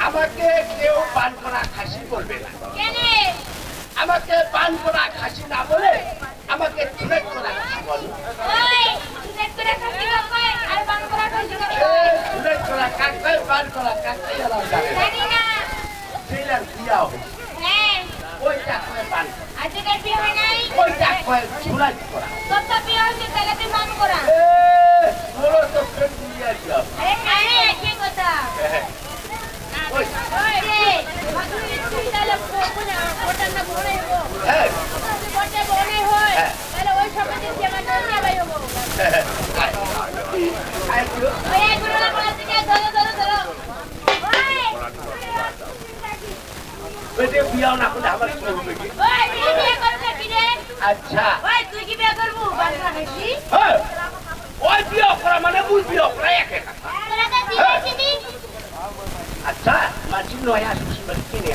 আমাকে কেউ পান করা খাসি বলবে না। আমাকে পান করা খাসি না বলে আমাকে থুলেট করা খাসি বলো। থুলেট করা কাক কয়, পান করা কাক কয় আলাদা জানি না। ছেলের বিয়া হইছে, ওইটা কয় পান। আজকের বিয়ে হয় নাই, ওইটা কয় থুলেট করা। তোর তো বিয়ে হইছে, তাহলে তুই পান করা। বলো তো ফের বিয়া দিও। আরে কি কথা? ওই তুই তাহলে ওটা না বলে হবো। হ্যাঁ ওটা বলে হয়, তাহলে ওই সময় দিন আমার না ভাই হবো। আই গুরু না বলে থেকে ধরো ওই যে বিয়া না করে আমার কি হবে কি? ওই বিয়ে করবে কি রে? আচ্ছা ওই তুই কি বিয়ে করবো? বাবা হাসি হ্যাঁ ওই বিয়ে করা মানে মুই বিয়ে করা একা তোরা তো দিদি। আচ্ছা মাঝি নয় আসুস কিনে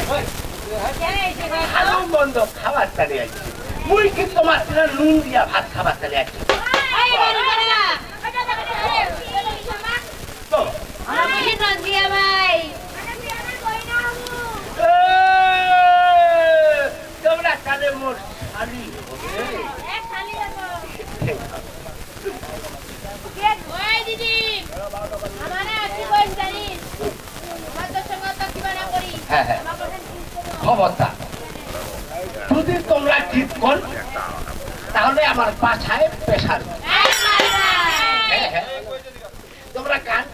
ভালো মন্দ খাবার চালে আছে, মুই কি তোমার নুন দিয়া ভাত খাবার চালে আছে। তোমরা কালে মোর শালি দিদি খবরদার যদি তোমরা ঠিক কর তাহলে আমার বাসায় পেশার। তোমরা গান